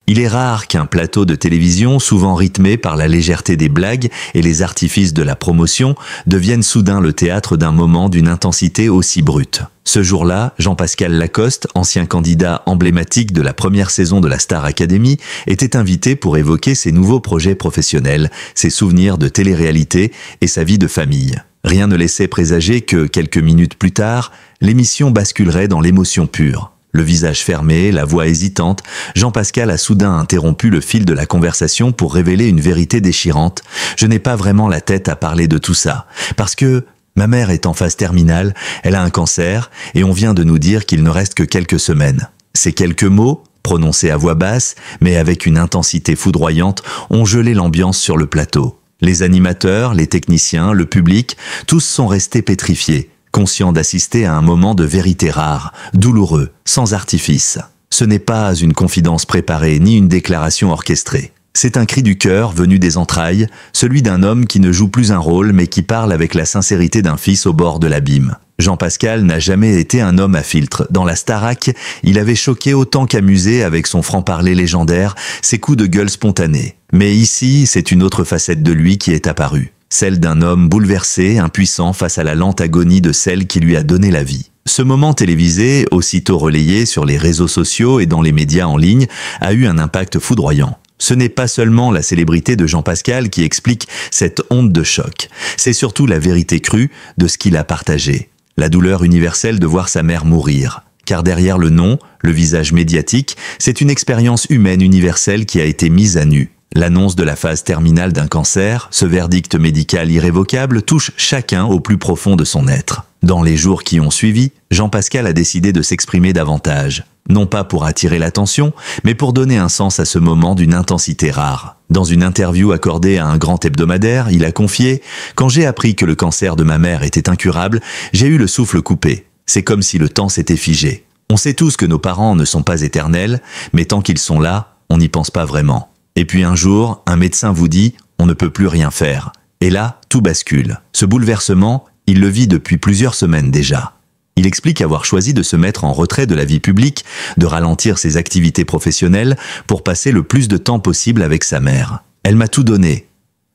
Il est rare qu'un plateau de télévision, souvent rythmé par la légèreté des blagues et les artifices de la promotion, devienne soudain le théâtre d'un moment d'une intensité aussi brute. Ce jour-là, Jean-Pascal Lacoste, ancien candidat emblématique de la première saison de la Star Academy, était invité pour évoquer ses nouveaux projets professionnels, ses souvenirs de télé-réalité et sa vie de famille. Rien ne laissait présager que, quelques minutes plus tard, l'émission basculerait dans l'émotion pure. Le visage fermé, la voix hésitante, Jean-Pascal a soudain interrompu le fil de la conversation pour révéler une vérité déchirante. « Je n'ai pas vraiment la tête à parler de tout ça, parce que ma mère est en phase terminale, elle a un cancer, et on vient de nous dire qu'il ne reste que quelques semaines. » Ces quelques mots, prononcés à voix basse, mais avec une intensité foudroyante, ont gelé l'ambiance sur le plateau. Les animateurs, les techniciens, le public, tous sont restés pétrifiés, conscient d'assister à un moment de vérité rare, douloureux, sans artifice. Ce n'est pas une confidence préparée ni une déclaration orchestrée. C'est un cri du cœur venu des entrailles, celui d'un homme qui ne joue plus un rôle mais qui parle avec la sincérité d'un fils au bord de l'abîme. Jean-Pascal n'a jamais été un homme à filtre. Dans la Starac, il avait choqué autant qu'amusé avec son franc-parler légendaire, ses coups de gueule spontanés. Mais ici, c'est une autre facette de lui qui est apparue. Celle d'un homme bouleversé, impuissant face à la lente agonie de celle qui lui a donné la vie. Ce moment télévisé, aussitôt relayé sur les réseaux sociaux et dans les médias en ligne, a eu un impact foudroyant. Ce n'est pas seulement la célébrité de Jean-Pascal qui explique cette onde de choc, c'est surtout la vérité crue de ce qu'il a partagé. La douleur universelle de voir sa mère mourir. Car derrière le nom, le visage médiatique, c'est une expérience humaine universelle qui a été mise à nu. L'annonce de la phase terminale d'un cancer, ce verdict médical irrévocable, touche chacun au plus profond de son être. Dans les jours qui ont suivi, Jean-Pascal a décidé de s'exprimer davantage. Non pas pour attirer l'attention, mais pour donner un sens à ce moment d'une intensité rare. Dans une interview accordée à un grand hebdomadaire, il a confié « Quand j'ai appris que le cancer de ma mère était incurable, j'ai eu le souffle coupé. C'est comme si le temps s'était figé. On sait tous que nos parents ne sont pas éternels, mais tant qu'ils sont là, on n'y pense pas vraiment. Et puis un jour, un médecin vous dit « on ne peut plus rien faire ». Et là, tout bascule. Ce bouleversement, il le vit depuis plusieurs semaines déjà. Il explique avoir choisi de se mettre en retrait de la vie publique, de ralentir ses activités professionnelles pour passer le plus de temps possible avec sa mère. Elle m'a tout donné.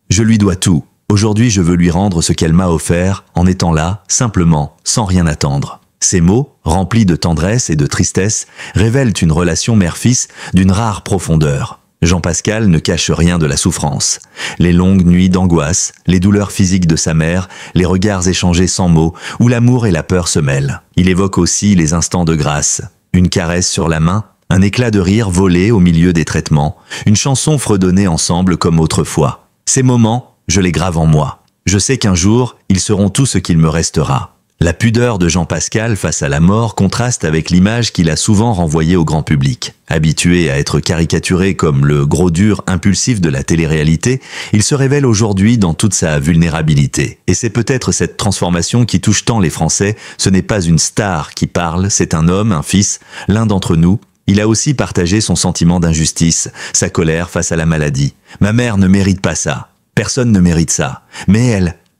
Je lui dois tout. Aujourd'hui, je veux lui rendre ce qu'elle m'a offert en étant là, simplement, sans rien attendre. Ces mots, remplis de tendresse et de tristesse, révèlent une relation mère-fils d'une rare profondeur. Jean-Pascal ne cache rien de la souffrance. Les longues nuits d'angoisse, les douleurs physiques de sa mère, les regards échangés sans mots, où l'amour et la peur se mêlent. Il évoque aussi les instants de grâce. Une caresse sur la main, un éclat de rire volé au milieu des traitements, une chanson fredonnée ensemble comme autrefois. Ces moments, je les grave en moi. Je sais qu'un jour, ils seront tout ce qu'il me restera. La pudeur de Jean-Pascal face à la mort contraste avec l'image qu'il a souvent renvoyée au grand public. Habitué à être caricaturé comme le gros dur impulsif de la télé-réalité, il se révèle aujourd'hui dans toute sa vulnérabilité. Et c'est peut-être cette transformation qui touche tant les Français. Ce n'est pas une star qui parle, c'est un homme, un fils, l'un d'entre nous. Il a aussi partagé son sentiment d'injustice, sa colère face à la maladie. « Ma mère ne mérite pas ça. Personne ne mérite ça. Mais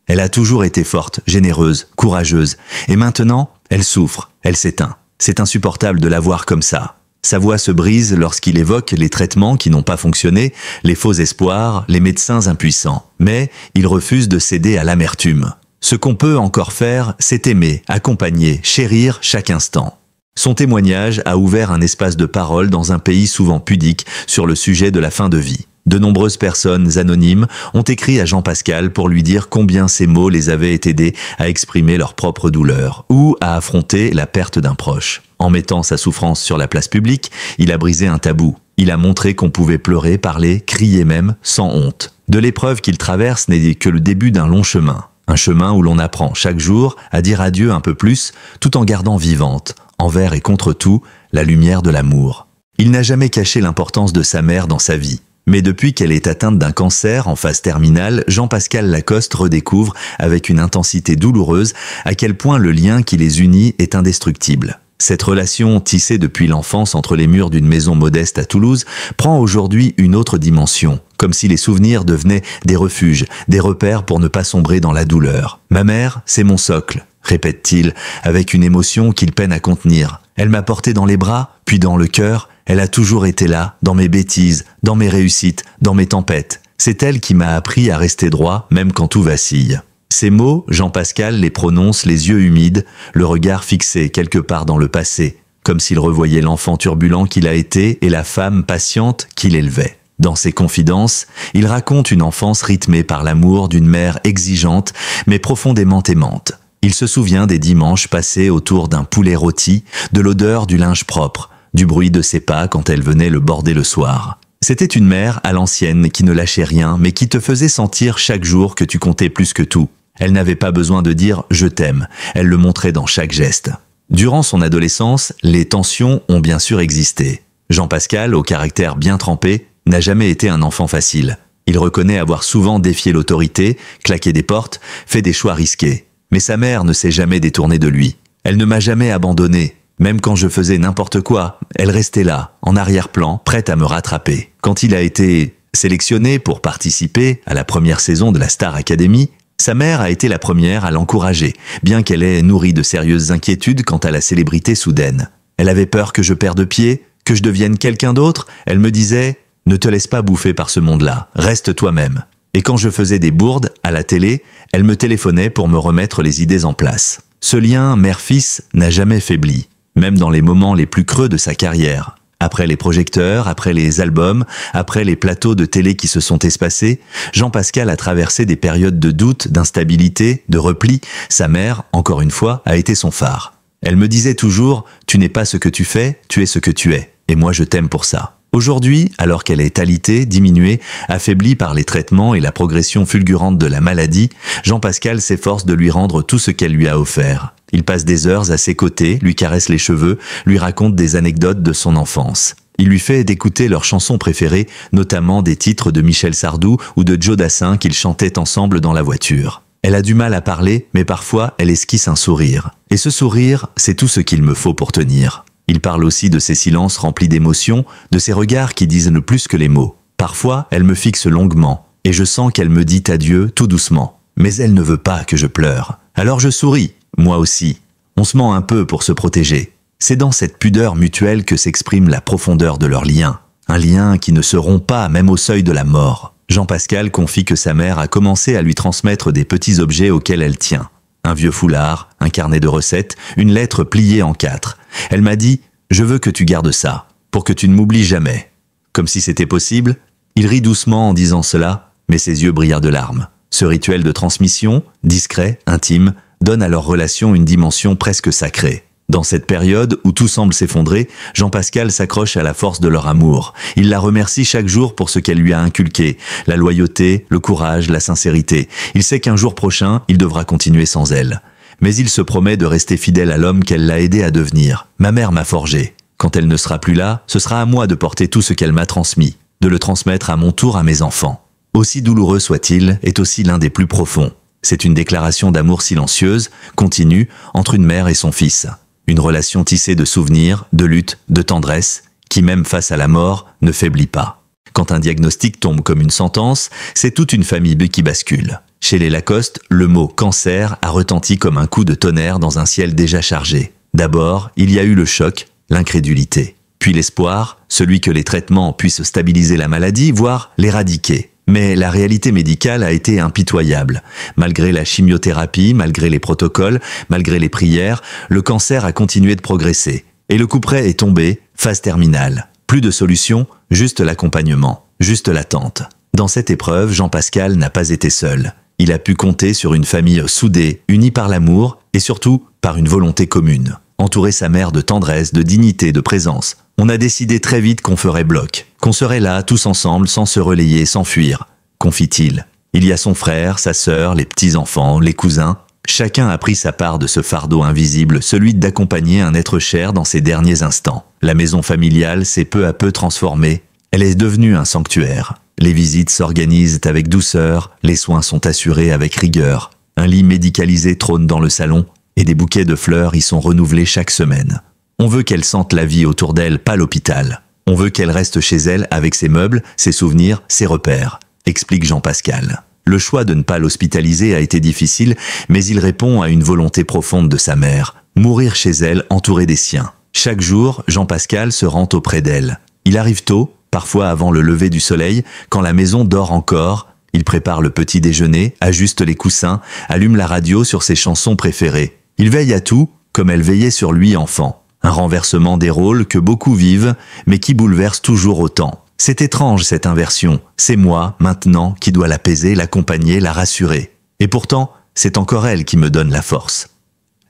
elle a toujours été forte, généreuse, courageuse. Et maintenant, elle souffre, elle s'éteint. C'est insupportable de la voir comme ça. » Sa voix se brise lorsqu'il évoque les traitements qui n'ont pas fonctionné, les faux espoirs, les médecins impuissants. Mais il refuse de céder à l'amertume. Ce qu'on peut encore faire, c'est aimer, accompagner, chérir chaque instant. Son témoignage a ouvert un espace de parole dans un pays souvent pudique sur le sujet de la fin de vie. De nombreuses personnes anonymes ont écrit à Jean-Pascal pour lui dire combien ces mots les avaient aidés à exprimer leur propre douleur ou à affronter la perte d'un proche. En mettant sa souffrance sur la place publique, il a brisé un tabou. Il a montré qu'on pouvait pleurer, parler, crier même, sans honte. De l'épreuve qu'il traverse n'est que le début d'un long chemin. Un chemin où l'on apprend chaque jour à dire adieu un peu plus, tout en gardant vivante, envers et contre tout, la lumière de l'amour. Il n'a jamais caché l'importance de sa mère dans sa vie. Mais depuis qu'elle est atteinte d'un cancer en phase terminale, Jean-Pascal Lacoste redécouvre, avec une intensité douloureuse, à quel point le lien qui les unit est indestructible. Cette relation, tissée depuis l'enfance entre les murs d'une maison modeste à Toulouse, prend aujourd'hui une autre dimension, comme si les souvenirs devenaient des refuges, des repères pour ne pas sombrer dans la douleur. « Ma mère, c'est mon socle », répète-t-il, avec une émotion qu'il peine à contenir. « Elle m'a porté dans les bras, puis dans le cœur. Elle a toujours été là, dans mes bêtises, dans mes réussites, dans mes tempêtes. C'est elle qui m'a appris à rester droit, même quand tout vacille. » Ces mots, Jean-Pascal les prononce les yeux humides, le regard fixé quelque part dans le passé, comme s'il revoyait l'enfant turbulent qu'il a été et la femme patiente qu'il élevait. Dans ses confidences, il raconte une enfance rythmée par l'amour d'une mère exigeante, mais profondément aimante. Il se souvient des dimanches passés autour d'un poulet rôti, de l'odeur du linge propre, du bruit de ses pas quand elle venait le border le soir. C'était une mère à l'ancienne qui ne lâchait rien, mais qui te faisait sentir chaque jour que tu comptais plus que tout. Elle n'avait pas besoin de dire « je t'aime », elle le montrait dans chaque geste. Durant son adolescence, les tensions ont bien sûr existé. Jean-Pascal, au caractère bien trempé, n'a jamais été un enfant facile. Il reconnaît avoir souvent défié l'autorité, claqué des portes, fait des choix risqués. Mais sa mère ne s'est jamais détournée de lui. Elle ne m'a jamais abandonné. Même quand je faisais n'importe quoi, elle restait là, en arrière-plan, prête à me rattraper. Quand il a été sélectionné pour participer à la première saison de la Star Academy, sa mère a été la première à l'encourager, bien qu'elle ait nourri de sérieuses inquiétudes quant à la célébrité soudaine. Elle avait peur que je perde pied, que je devienne quelqu'un d'autre. Elle me disait « Ne te laisse pas bouffer par ce monde-là, reste toi-même ». Et quand je faisais des bourdes à la télé, elle me téléphonait pour me remettre les idées en place. Ce lien mère-fils n'a jamais faibli, même dans les moments les plus creux de sa carrière. Après les projecteurs, après les albums, après les plateaux de télé qui se sont espacés, Jean-Pascal a traversé des périodes de doute, d'instabilité, de repli. Sa mère, encore une fois, a été son phare. Elle me disait toujours « Tu n'es pas ce que tu fais, tu es ce que tu es. Et moi je t'aime pour ça ». Aujourd'hui, alors qu'elle est alitée, diminuée, affaiblie par les traitements et la progression fulgurante de la maladie, Jean-Pascal s'efforce de lui rendre tout ce qu'elle lui a offert. Il passe des heures à ses côtés, lui caresse les cheveux, lui raconte des anecdotes de son enfance. Il lui fait d'écouter leurs chansons préférées, notamment des titres de Michel Sardou ou de Joe Dassin qu'ils chantaient ensemble dans la voiture. Elle a du mal à parler, mais parfois elle esquisse un sourire. Et ce sourire, c'est tout ce qu'il me faut pour tenir. Il parle aussi de ses silences remplis d'émotions, de ses regards qui disent le plus que les mots. Parfois, elle me fixe longuement, et je sens qu'elle me dit adieu tout doucement. Mais elle ne veut pas que je pleure. Alors je souris, moi aussi. On se ment un peu pour se protéger. C'est dans cette pudeur mutuelle que s'exprime la profondeur de leur lien. Un lien qui ne se rompt pas même au seuil de la mort. Jean-Pascal confie que sa mère a commencé à lui transmettre des petits objets auxquels elle tient. Un vieux foulard, un carnet de recettes, une lettre pliée en 4. Elle m'a dit « Je veux que tu gardes ça, pour que tu ne m'oublies jamais ». Comme si c'était possible, il rit doucement en disant cela, mais ses yeux brillèrent de larmes. Ce rituel de transmission, discret, intime, donne à leur relation une dimension presque sacrée. Dans cette période où tout semble s'effondrer, Jean-Pascal s'accroche à la force de leur amour. Il la remercie chaque jour pour ce qu'elle lui a inculqué, la loyauté, le courage, la sincérité. Il sait qu'un jour prochain, il devra continuer sans elle. Mais il se promet de rester fidèle à l'homme qu'elle l'a aidé à devenir. Ma mère m'a forgé. Quand elle ne sera plus là, ce sera à moi de porter tout ce qu'elle m'a transmis, de le transmettre à mon tour à mes enfants. Aussi douloureux soit-il, est aussi l'un des plus profonds. C'est une déclaration d'amour silencieuse, continue, entre une mère et son fils. Une relation tissée de souvenirs, de lutte, de tendresse, qui même face à la mort, ne faiblit pas. Quand un diagnostic tombe comme une sentence, c'est toute une famille qui bascule. Chez les Lacoste, le mot « cancer » a retenti comme un coup de tonnerre dans un ciel déjà chargé. D'abord, il y a eu le choc, l'incrédulité. Puis l'espoir, celui que les traitements puissent stabiliser la maladie, voire l'éradiquer. Mais la réalité médicale a été impitoyable. Malgré la chimiothérapie, malgré les protocoles, malgré les prières, le cancer a continué de progresser. Et le couperet est tombé, phase terminale. Plus de solution, juste l'accompagnement, juste l'attente. Dans cette épreuve, Jean-Pascal n'a pas été seul. Il a pu compter sur une famille soudée, unie par l'amour et surtout par une volonté commune. Entourer sa mère de tendresse, de dignité, de présence. On a décidé très vite qu'on ferait bloc, qu'on serait là tous ensemble sans se relayer, sans fuir, confie-t-il. Il y a son frère, sa sœur, les petits-enfants, les cousins. Chacun a pris sa part de ce fardeau invisible, celui d'accompagner un être cher dans ses derniers instants. La maison familiale s'est peu à peu transformée. Elle est devenue un sanctuaire. Les visites s'organisent avec douceur, les soins sont assurés avec rigueur. Un lit médicalisé trône dans le salon et des bouquets de fleurs y sont renouvelés chaque semaine. On veut qu'elle sente la vie autour d'elle, pas l'hôpital. On veut qu'elle reste chez elle avec ses meubles, ses souvenirs, ses repères, explique Jean-Pascal. Le choix de ne pas l'hospitaliser a été difficile, mais il répond à une volonté profonde de sa mère, mourir chez elle entourée des siens. Chaque jour, Jean-Pascal se rend auprès d'elle. Il arrive tôt, parfois avant le lever du soleil, quand la maison dort encore. Il prépare le petit déjeuner, ajuste les coussins, allume la radio sur ses chansons préférées. Il veille à tout, comme elle veillait sur lui enfant. Un renversement des rôles que beaucoup vivent, mais qui bouleverse toujours autant. C'est étrange cette inversion. C'est moi, maintenant, qui dois l'apaiser, l'accompagner, la rassurer. Et pourtant, c'est encore elle qui me donne la force.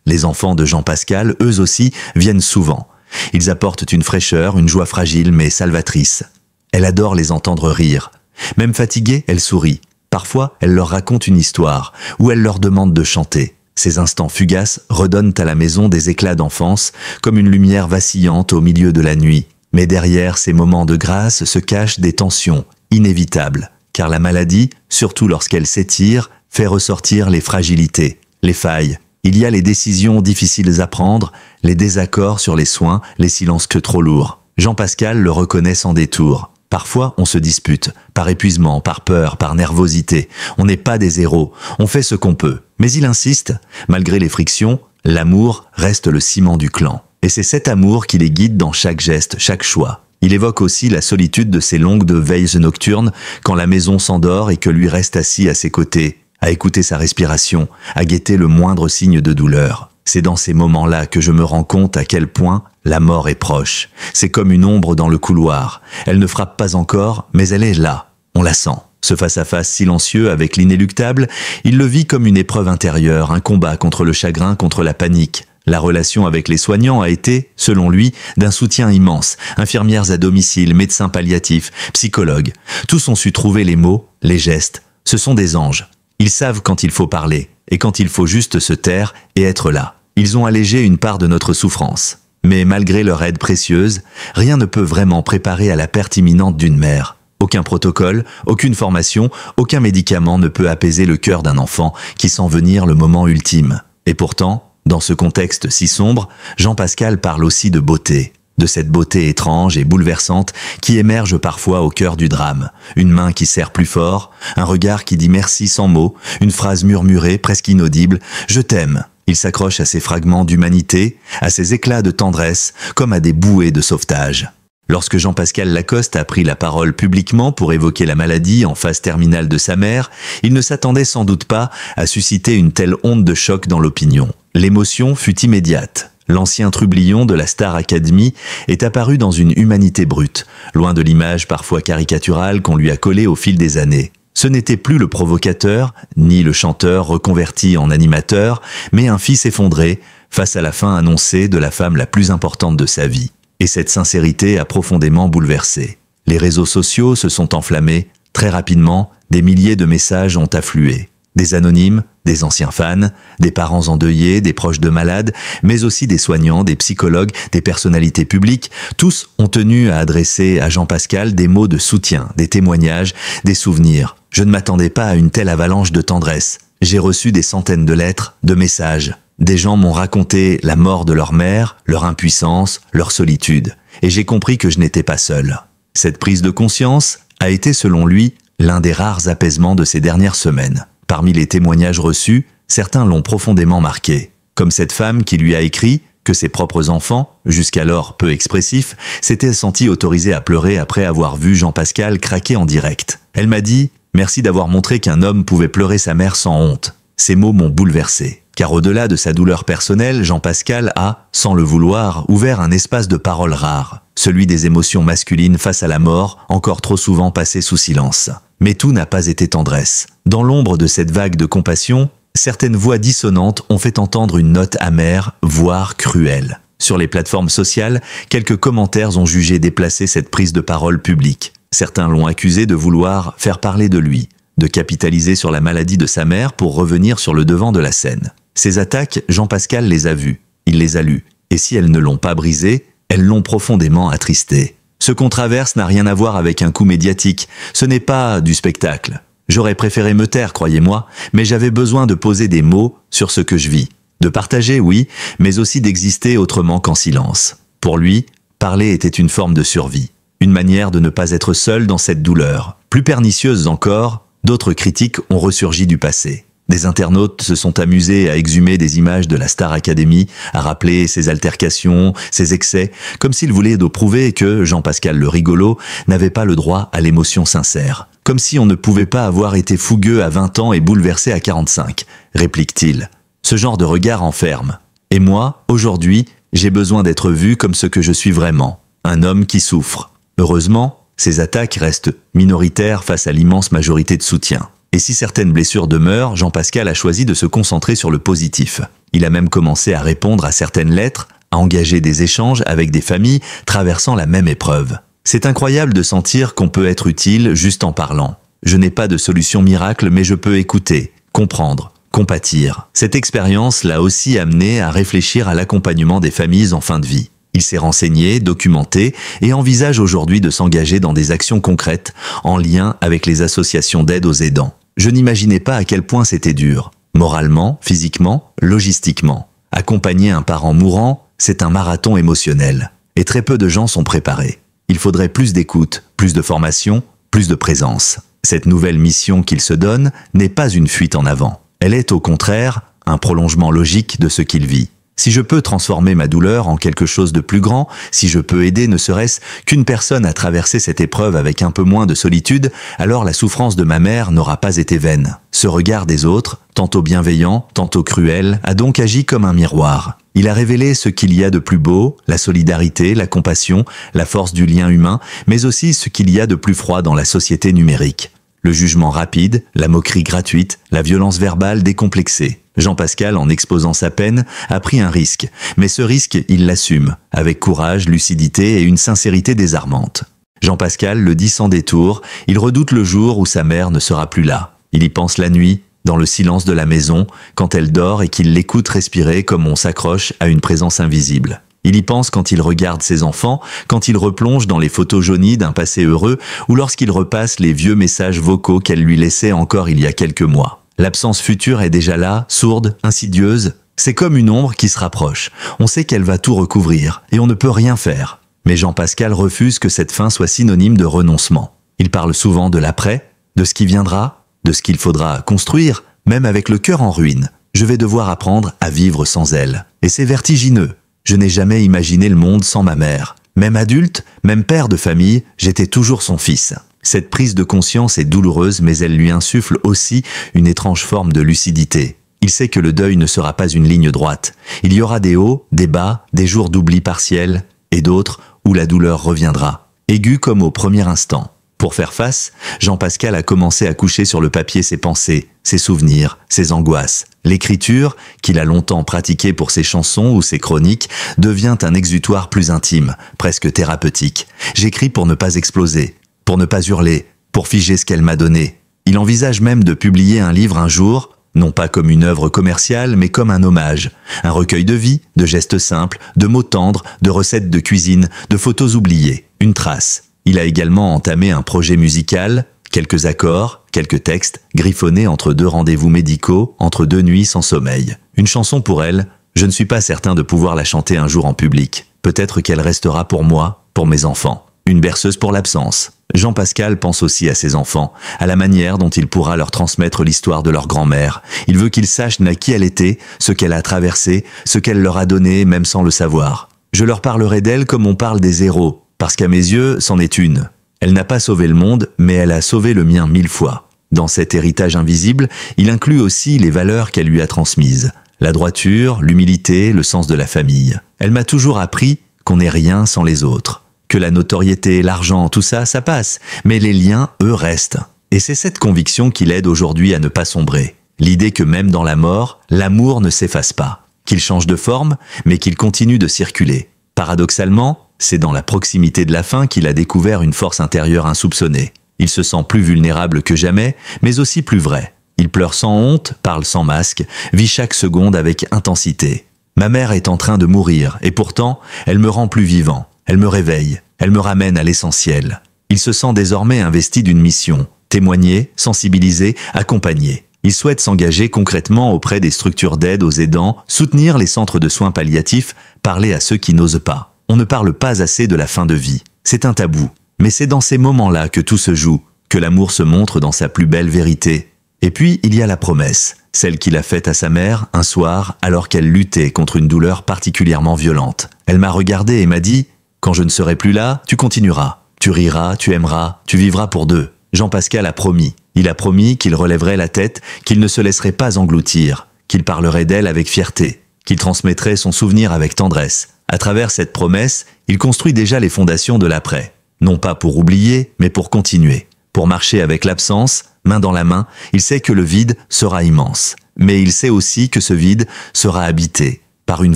Les enfants de Jean-Pascal, eux aussi, viennent souvent. Ils apportent une fraîcheur, une joie fragile mais salvatrice. Elle adore les entendre rire. Même fatiguée, elle sourit. Parfois, elle leur raconte une histoire, ou elle leur demande de chanter. Ces instants fugaces redonnent à la maison des éclats d'enfance, comme une lumière vacillante au milieu de la nuit. Mais derrière ces moments de grâce se cachent des tensions, inévitables. Car la maladie, surtout lorsqu'elle s'étire, fait ressortir les fragilités, les failles. Il y a les décisions difficiles à prendre, les désaccords sur les soins, les silences que trop lourds. Jean-Pascal le reconnaît sans détour. Parfois, on se dispute, par épuisement, par peur, par nervosité. On n'est pas des héros, on fait ce qu'on peut. Mais il insiste, malgré les frictions, l'amour reste le ciment du clan. Et c'est cet amour qui les guide dans chaque geste, chaque choix. Il évoque aussi la solitude de ces longues veilles nocturnes, quand la maison s'endort et que lui reste assis à ses côtés, à écouter sa respiration, à guetter le moindre signe de douleur. C'est dans ces moments-là que je me rends compte à quel point la mort est proche. C'est comme une ombre dans le couloir. Elle ne frappe pas encore, mais elle est là. On la sent. Ce face-à-face silencieux avec l'inéluctable, il le vit comme une épreuve intérieure, un combat contre le chagrin, contre la panique. La relation avec les soignants a été, selon lui, d'un soutien immense. Infirmières à domicile, médecins palliatifs, psychologues. Tous ont su trouver les mots, les gestes. Ce sont des anges. Ils savent quand il faut parler, et quand il faut juste se taire et être là. Ils ont allégé une part de notre souffrance. Mais malgré leur aide précieuse, rien ne peut vraiment préparer à la perte imminente d'une mère. Aucun protocole, aucune formation, aucun médicament ne peut apaiser le cœur d'un enfant qui sent venir le moment ultime. Et pourtant, dans ce contexte si sombre, Jean-Pascal parle aussi de beauté. De cette beauté étrange et bouleversante qui émerge parfois au cœur du drame. Une main qui serre plus fort, un regard qui dit merci sans mots, une phrase murmurée, presque inaudible, « Je t'aime ». Il s'accroche à ces fragments d'humanité, à ces éclats de tendresse, comme à des bouées de sauvetage. Lorsque Jean-Pascal Lacoste a pris la parole publiquement pour évoquer la maladie en phase terminale de sa mère, il ne s'attendait sans doute pas à susciter une telle onde de choc dans l'opinion. L'émotion fut immédiate. L'ancien trublion de la Star Academy est apparu dans une humanité brute, loin de l'image parfois caricaturale qu'on lui a collée au fil des années. Ce n'était plus le provocateur, ni le chanteur reconverti en animateur, mais un fils effondré face à la fin annoncée de la femme la plus importante de sa vie. Et cette sincérité a profondément bouleversé. Les réseaux sociaux se sont enflammés. Très rapidement, des milliers de messages ont afflué. Des anonymes, des anciens fans, des parents endeuillés, des proches de malades, mais aussi des soignants, des psychologues, des personnalités publiques. Tous ont tenu à adresser à Jean-Pascal des mots de soutien, des témoignages, des souvenirs. Je ne m'attendais pas à une telle avalanche de tendresse. J'ai reçu des centaines de lettres, de messages. Des gens m'ont raconté la mort de leur mère, leur impuissance, leur solitude. Et j'ai compris que je n'étais pas seul. Cette prise de conscience a été, selon lui, l'un des rares apaisements de ces dernières semaines. Parmi les témoignages reçus, certains l'ont profondément marqué. Comme cette femme qui lui a écrit que ses propres enfants, jusqu'alors peu expressifs, s'étaient sentis autorisés à pleurer après avoir vu Jean-Pascal craquer en direct. Elle m'a dit « Merci d'avoir montré qu'un homme pouvait pleurer sa mère sans honte ». Ces mots m'ont bouleversé. Car au-delà de sa douleur personnelle, Jean-Pascal a, sans le vouloir, ouvert un espace de parole rare, celui des émotions masculines face à la mort, encore trop souvent passées sous silence. Mais tout n'a pas été tendresse. Dans l'ombre de cette vague de compassion, certaines voix dissonantes ont fait entendre une note amère, voire cruelle. Sur les plateformes sociales, quelques commentaires ont jugé déplacer cette prise de parole publique. Certains l'ont accusé de vouloir faire parler de lui, de capitaliser sur la maladie de sa mère pour revenir sur le devant de la scène. Ces attaques, Jean-Pascal les a vues, il les a lues, et si elles ne l'ont pas brisées, elles l'ont profondément attristé. Ce qu'on traverse n'a rien à voir avec un coup médiatique, ce n'est pas du spectacle. J'aurais préféré me taire, croyez-moi, mais j'avais besoin de poser des mots sur ce que je vis. De partager, oui, mais aussi d'exister autrement qu'en silence. Pour lui, parler était une forme de survie, une manière de ne pas être seul dans cette douleur. Plus pernicieuse encore, d'autres critiques ont ressurgi du passé. Des internautes se sont amusés à exhumer des images de la Star Academy, à rappeler ses altercations, ses excès, comme s'ils voulaient prouver que Jean-Pascal le rigolo n'avait pas le droit à l'émotion sincère. Comme si on ne pouvait pas avoir été fougueux à 20 ans et bouleversé à 45, réplique-t-il. Ce genre de regard enferme. Et moi, aujourd'hui, j'ai besoin d'être vu comme ce que je suis vraiment, un homme qui souffre. Heureusement, ces attaques restent minoritaires face à l'immense majorité de soutien. Et si certaines blessures demeurent, Jean-Pascal a choisi de se concentrer sur le positif. Il a même commencé à répondre à certaines lettres, à engager des échanges avec des familles traversant la même épreuve. C'est incroyable de sentir qu'on peut être utile juste en parlant. Je n'ai pas de solution miracle, mais je peux écouter, comprendre, compatir. Cette expérience l'a aussi amené à réfléchir à l'accompagnement des familles en fin de vie. Il s'est renseigné, documenté et envisage aujourd'hui de s'engager dans des actions concrètes en lien avec les associations d'aide aux aidants. Je n'imaginais pas à quel point c'était dur. Moralement, physiquement, logistiquement. Accompagner un parent mourant, c'est un marathon émotionnel. Et très peu de gens sont préparés. Il faudrait plus d'écoute, plus de formation, plus de présence. Cette nouvelle mission qu'il se donne n'est pas une fuite en avant. Elle est au contraire un prolongement logique de ce qu'il vit. Si je peux transformer ma douleur en quelque chose de plus grand, si je peux aider ne serait-ce qu'une personne à traverser cette épreuve avec un peu moins de solitude, alors la souffrance de ma mère n'aura pas été vaine. Ce regard des autres, tantôt bienveillant, tantôt cruel, a donc agi comme un miroir. Il a révélé ce qu'il y a de plus beau, la solidarité, la compassion, la force du lien humain, mais aussi ce qu'il y a de plus froid dans la société numérique. Le jugement rapide, la moquerie gratuite, la violence verbale décomplexée. Jean-Pascal, en exposant sa peine, a pris un risque, mais ce risque, il l'assume, avec courage, lucidité et une sincérité désarmante. Jean-Pascal le dit sans détour, il redoute le jour où sa mère ne sera plus là. Il y pense la nuit, dans le silence de la maison, quand elle dort et qu'il l'écoute respirer comme on s'accroche à une présence invisible. Il y pense quand il regarde ses enfants, quand il replonge dans les photos jaunies d'un passé heureux ou lorsqu'il repasse les vieux messages vocaux qu'elle lui laissait encore il y a quelques mois. L'absence future est déjà là, sourde, insidieuse. C'est comme une ombre qui se rapproche. On sait qu'elle va tout recouvrir et on ne peut rien faire. Mais Jean-Pascal refuse que cette fin soit synonyme de renoncement. Il parle souvent de l'après, de ce qui viendra, de ce qu'il faudra construire, même avec le cœur en ruine. Je vais devoir apprendre à vivre sans elle. Et c'est vertigineux. Je n'ai jamais imaginé le monde sans ma mère. Même adulte, même père de famille, j'étais toujours son fils. Cette prise de conscience est douloureuse, mais elle lui insuffle aussi une étrange forme de lucidité. Il sait que le deuil ne sera pas une ligne droite. Il y aura des hauts, des bas, des jours d'oubli partiel, et d'autres où la douleur reviendra, aiguë comme au premier instant. Pour faire face, Jean-Pascal a commencé à coucher sur le papier ses pensées, ses souvenirs, ses angoisses. L'écriture, qu'il a longtemps pratiquée pour ses chansons ou ses chroniques, devient un exutoire plus intime, presque thérapeutique. J'écris pour ne pas exploser, pour ne pas hurler, pour figer ce qu'elle m'a donné. Il envisage même de publier un livre un jour, non pas comme une œuvre commerciale, mais comme un hommage. Un recueil de vie, de gestes simples, de mots tendres, de recettes de cuisine, de photos oubliées. Une trace. Il a également entamé un projet musical, quelques accords, quelques textes, griffonnés entre deux rendez-vous médicaux, entre deux nuits sans sommeil. Une chanson pour elle, je ne suis pas certain de pouvoir la chanter un jour en public. Peut-être qu'elle restera pour moi, pour mes enfants. Une berceuse pour l'absence. Jean-Pascal pense aussi à ses enfants, à la manière dont il pourra leur transmettre l'histoire de leur grand-mère. Il veut qu'ils sachent qui elle était, ce qu'elle a traversé, ce qu'elle leur a donné, même sans le savoir. Je leur parlerai d'elle comme on parle des héros, parce qu'à mes yeux, c'en est une. Elle n'a pas sauvé le monde, mais elle a sauvé le mien 1000 fois. Dans cet héritage invisible, il inclut aussi les valeurs qu'elle lui a transmises. La droiture, l'humilité, le sens de la famille. Elle m'a toujours appris qu'on n'est rien sans les autres. Que la notoriété, l'argent, tout ça, ça passe. Mais les liens, eux, restent. Et c'est cette conviction qui l'aide aujourd'hui à ne pas sombrer. L'idée que même dans la mort, l'amour ne s'efface pas. Qu'il change de forme, mais qu'il continue de circuler. Paradoxalement, c'est dans la proximité de la fin qu'il a découvert une force intérieure insoupçonnée. Il se sent plus vulnérable que jamais, mais aussi plus vrai. Il pleure sans honte, parle sans masque, vit chaque seconde avec intensité. Ma mère est en train de mourir, et pourtant, elle me rend plus vivant. Elle me réveille, elle me ramène à l'essentiel. Il se sent désormais investi d'une mission, témoigner, sensibiliser, accompagner. Il souhaite s'engager concrètement auprès des structures d'aide aux aidants, soutenir les centres de soins palliatifs, parler à ceux qui n'osent pas. On ne parle pas assez de la fin de vie. C'est un tabou. Mais c'est dans ces moments-là que tout se joue, que l'amour se montre dans sa plus belle vérité. Et puis, il y a la promesse. celle qu'il a faite à sa mère un soir alors qu'elle luttait contre une douleur particulièrement violente. Elle m'a regardé et m'a dit « Quand je ne serai plus là, tu continueras. Tu riras, tu aimeras, tu vivras pour deux. » Jean-Pascal a promis. Il a promis qu'il relèverait la tête, qu'il ne se laisserait pas engloutir, qu'il parlerait d'elle avec fierté, qu'il transmettrait son souvenir avec tendresse. À travers cette promesse, il construit déjà les fondations de l'après. Non pas pour oublier, mais pour continuer. Pour marcher avec l'absence, main dans la main, il sait que le vide sera immense. Mais il sait aussi que ce vide sera habité par une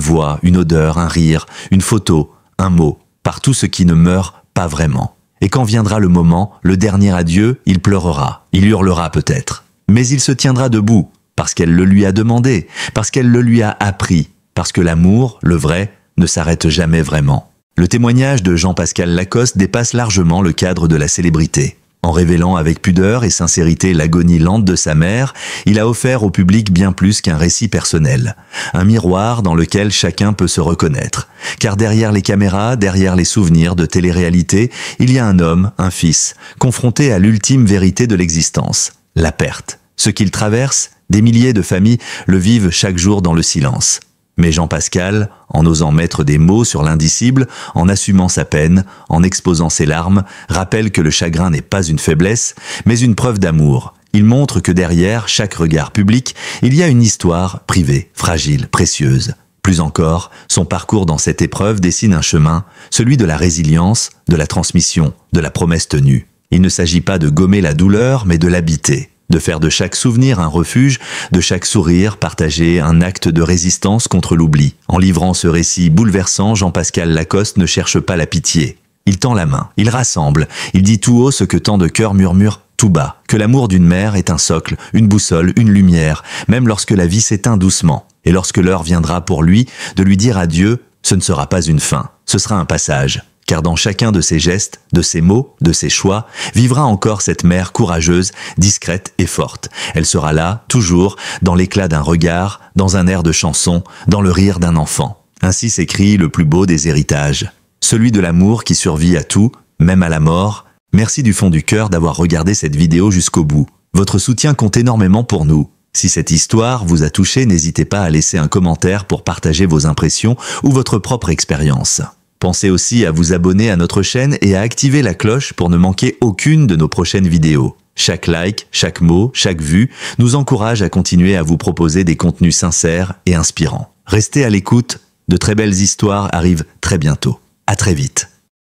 voix, une odeur, un rire, une photo, un mot, par tout ce qui ne meurt pas vraiment. Et quand viendra le moment, le dernier adieu, il pleurera, il hurlera peut-être. Mais il se tiendra debout, parce qu'elle le lui a demandé, parce qu'elle le lui a appris, parce que l'amour, le vrai, ne s'arrête jamais vraiment. Le témoignage de Jean-Pascal Lacoste dépasse largement le cadre de la célébrité. En révélant avec pudeur et sincérité l'agonie lente de sa mère, il a offert au public bien plus qu'un récit personnel. Un miroir dans lequel chacun peut se reconnaître. Car derrière les caméras, derrière les souvenirs de télé-réalité, il y a un homme, un fils, confronté à l'ultime vérité de l'existence, la perte. Ce qu'il traverse, des milliers de familles le vivent chaque jour dans le silence. Mais Jean-Pascal, en osant mettre des mots sur l'indicible, en assumant sa peine, en exposant ses larmes, rappelle que le chagrin n'est pas une faiblesse, mais une preuve d'amour. Il montre que derrière chaque regard public, il y a une histoire privée, fragile, précieuse. Plus encore, son parcours dans cette épreuve dessine un chemin, celui de la résilience, de la transmission, de la promesse tenue. Il ne s'agit pas de gommer la douleur, mais de l'habiter. De faire de chaque souvenir un refuge, de chaque sourire partagé un acte de résistance contre l'oubli. En livrant ce récit bouleversant, Jean-Pascal Lacoste ne cherche pas la pitié. Il tend la main, il rassemble, il dit tout haut ce que tant de cœurs murmurent tout bas, que l'amour d'une mère est un socle, une boussole, une lumière, même lorsque la vie s'éteint doucement. Et lorsque l'heure viendra pour lui de lui dire adieu, ce ne sera pas une fin, ce sera un passage. Car dans chacun de ses gestes, de ses mots, de ses choix, vivra encore cette mère courageuse, discrète et forte. Elle sera là, toujours, dans l'éclat d'un regard, dans un air de chanson, dans le rire d'un enfant. Ainsi s'écrit le plus beau des héritages. Celui de l'amour qui survit à tout, même à la mort. Merci du fond du cœur d'avoir regardé cette vidéo jusqu'au bout. Votre soutien compte énormément pour nous. Si cette histoire vous a touché, n'hésitez pas à laisser un commentaire pour partager vos impressions ou votre propre expérience. Pensez aussi à vous abonner à notre chaîne et à activer la cloche pour ne manquer aucune de nos prochaines vidéos. Chaque like, chaque mot, chaque vue nous encourage à continuer à vous proposer des contenus sincères et inspirants. Restez à l'écoute, de très belles histoires arrivent très bientôt. À très vite.